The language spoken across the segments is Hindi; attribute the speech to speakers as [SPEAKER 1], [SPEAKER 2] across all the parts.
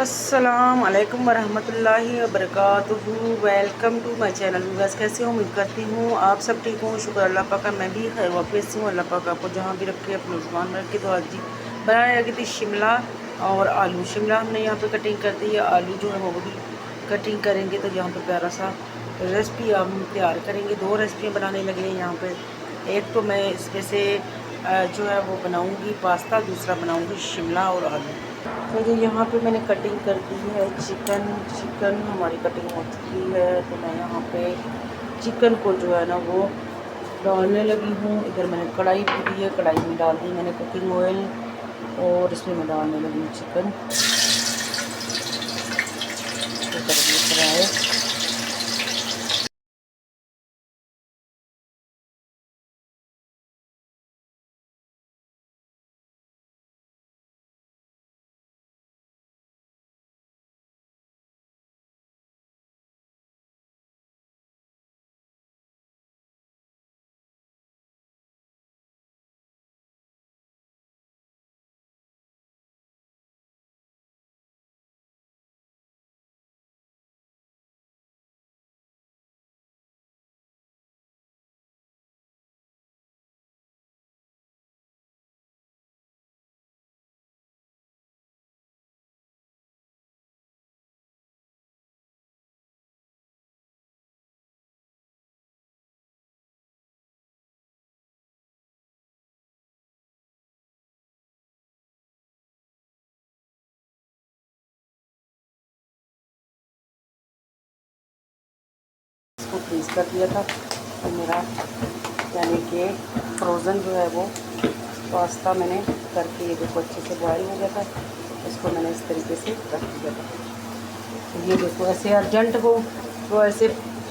[SPEAKER 1] अस्सलाम वालेकुम वरहमतुल्लाहि वबरकातुहू। Welcome to my channel. Viewers, कैसे हो? उम्मीद करती हूँ आप सब ठीक हों। शुक्र अल्लाह पाक का, मैं भी खैर वापस हूँ। अल्लाह पाक आपको जहाँ भी रखे अपने जुबान में रखे। तो आज जी बनाने लगी थी शिमला और आलू। शिमला हमने यहाँ पे कटिंग कर दी है, आलू जो है वो भी कटिंग करेंगे। तो यहाँ पर प्यारा सा रेसिपी हम तैयार करेंगे। दो रेसिपियाँ बनाने लगे हैं यहाँ पर। एक तो मैं इसमें से जो है वो बनाऊँगी पास्ता, दूसरा बनाऊँगी शिमला और आलू। तो जो यहाँ पे मैंने कटिंग कर दी है चिकन हमारी कटिंग हो चुकी है। तो मैं यहाँ पे चिकन को जो है ना वो डालने लगी हूँ। इधर मैंने कढ़ाई भी दी है, कढ़ाई में डाल दी मैंने कुकिंग ऑयल और इसमें मैं डालने लगी हूँ चिकन। तो इसको फ्रीज़ कर दिया था। तो मेरा यानी कि फ्रोज़न जो है वो पास्ता मैंने करके ये देखो अच्छे से बॉयल हो गया था। इसको मैंने इस तरीके से रख दिया था। तो ये देखो ऐसे अर्जेंट हो तो ऐसे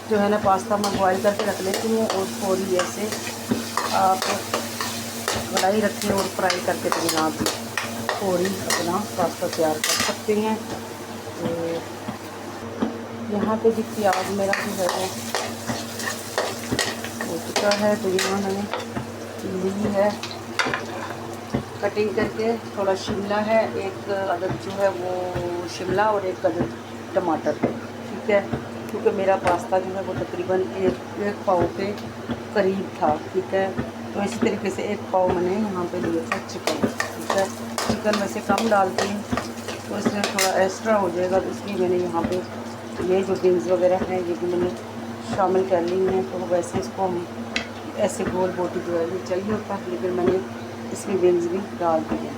[SPEAKER 1] जो है ना पास्ता मैं बॉयल करके रख लेती हूँ और थोड़ी ऐसे आप कढ़ाई रखें और फ्राई करके तो यहाँ भी थोड़ी अपना पास्ता तैयार कर सकते हैं। तो यहाँ पे जी प्याज मेरा जो है वो हो चुका है। तो यहाँ मैंने ली है कटिंग करके, थोड़ा शिमला है, एक अदद जो है वो शिमला और एक अदद टमाटर, ठीक है। क्योंकि मेरा पास्ता जो है वो तकरीबन एक पाव के करीब था, ठीक है। तो इसी तरीके से एक पाव मैंने यहाँ पे लिया था चिकन, ठीक है। चिकन वैसे कम डालती हूँ तो इसमें थोड़ा एक्स्ट्रा हो जाएगा, तो इसलिए मैंने यहाँ पे ये जो बीन्स वगैरह हैं ये भी मैंने शामिल कर ली हैं। तो वैसे इसको हम ऐसे गोल बोटी जो है ये चाहिए होता है, लेकिन मैंने इसमें बीन्स भी डाल दी हैं।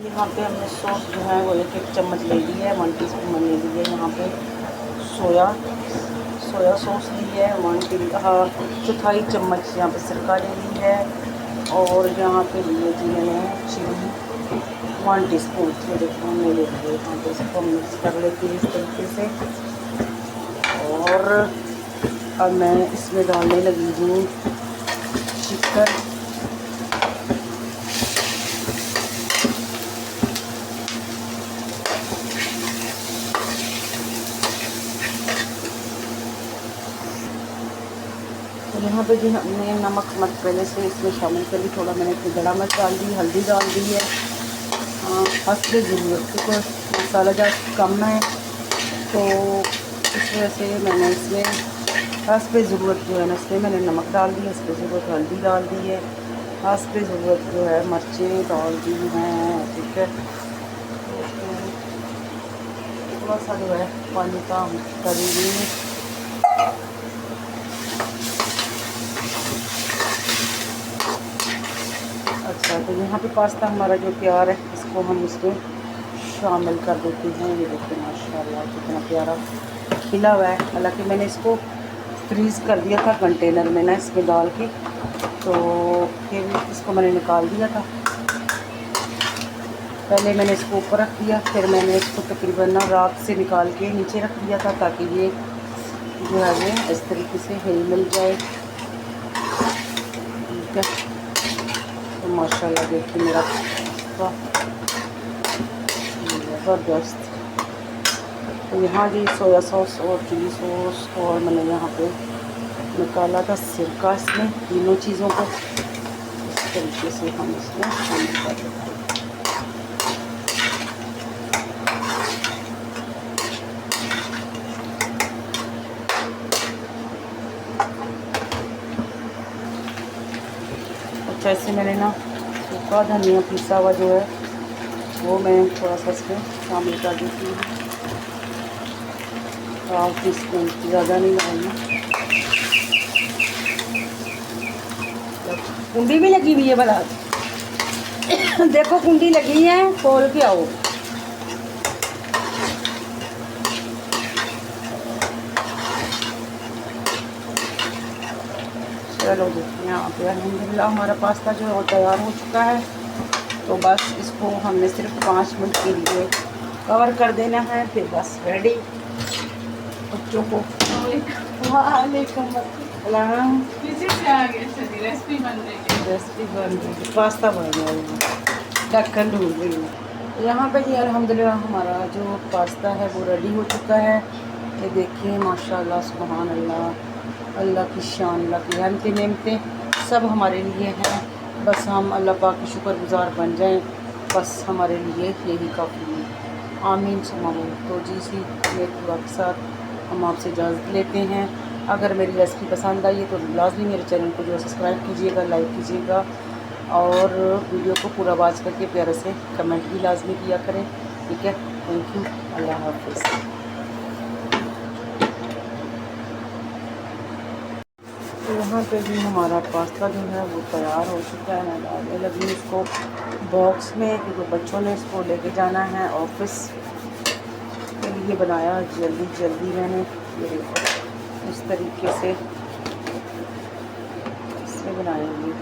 [SPEAKER 1] यहाँ पे हमने सॉस जो है वो एक चम्मच ले ली है, 1 टीस्पून ले ली है। यहाँ पे सोया सॉस ली है, 1/4 चम्मच यहाँ पे सिरका ले ली है। और यहाँ पे लिए जी मैंने चिली 1 टीस्पून, ये देखो हमने ले लिए। यहाँ पे इसको मिक्स कर लेती हूँ इस तरीके से। और अब मैं इसमें डालने लगी हूँ चिकन। तो यहाँ पे जी हमने नमक पहले से इसमें शामिल कर ली। थोड़ा मैंने गड़ा मिर्च डाल दी, हल्दी डाल दी है हस्ब ज़रूरत, क्योंकि मसाला जब कम है तो इस वजह से मैंने इसमें हस्ब ज़रूरत जो है ना इसमें मैंने नमक डाल दिया, हस्ब ज़रूरत हल्दी डाल दी है, हस्ब ज़रूरत जो है मिर्चें डाल दी हैं, ठीक है। थोड़ा सा जो है पानी का करी। अच्छा, तो यहाँ पे पास्ता हमारा जो तैयार है इसको हम इसमें शामिल कर देते हैं। ये देखिए माशाल्लाह कितना प्यारा खिला हुआ है। हालांकि मैंने इसको फ्रीज़ कर दिया था कंटेनर में ना इसमें डाल के, तो फिर इसको मैंने निकाल दिया था। पहले मैंने इसको ऊपर रख दिया, फिर मैंने इसको तकरीबन ना रात से निकाल के नीचे रख दिया था ताकि ये जो है वो इस तरीके से हिल मिल जाए, ठीक है। तो माशाल्लाह देखिए मेरा ज़बरदस्त। तो यहाँ जी सोया सॉस और चिली सॉस और मैंने यहाँ पे निकाला था सिरका, इसमें तीनों चीज़ों को तरीके से हम इसमें शामिल कर देते हैं। अच्छा, इससे मैंने ना सूखा धनिया पिसा हुआ जो है वो मैं थोड़ा सा इसमें शामिल कर देती हूँ। 1/2 टीस्पून, ज़्यादा नहीं डालना। कुंडी भी लगी हुई है भला देखो कुंडी लगी है, खोल के आओ। चलो जी, यहाँ पे अल्हम्दुलिल्लाह हमारा पास्ता जो है वो तैयार हो चुका है। तो बस इसको हमने सिर्फ 5 मिनट के लिए कवर कर देना है, फिर बस रेडी। बच्चों को वालेकुम रेसिपी बन रही है, पास्ता बन रहा है, ढक्कन ढूंढ रही हूँ। यहाँ पे जी अल्हम्दुलिल्लाह हमारा जो पास्ता है वो रेडी हो चुका है। ये देखिए माशाल्लाह सुभान अल्लाह, अल्लाह की शान, अल्लाह की रहमतें नेमतें सब हमारे लिए हैं। बस हम अल्लाह पाक के शुक्रगुज़ार बन जाएं, बस हमारे लिए यही काफ़ी है। आमीन सुम्मा आमीन। तो जी सी मेरे दुआ के साथ हम आपसे इजाज़त लेते हैं। अगर मेरी रेसिपी पसंद आई है तो लाजमी मेरे चैनल को जो सब्सक्राइब कीजिएगा, लाइक कीजिएगा और वीडियो को पूरा वॉच करके प्यारे से कमेंट भी लाजमी किया करें। ठीक है, थैंक यू, अल्लाह हाफिज़। तो यहाँ पे भी हमारा पास्ता जो है वो तैयार हो चुका है। मैं डालने लगी इसको बॉक्स में, क्योंकि बच्चों ने इसको लेके जाना है ऑफिस के लिए। बनाया जल्दी जल्दी मैंने, ये देखो इस तरीके से इसमें बनाया हुई।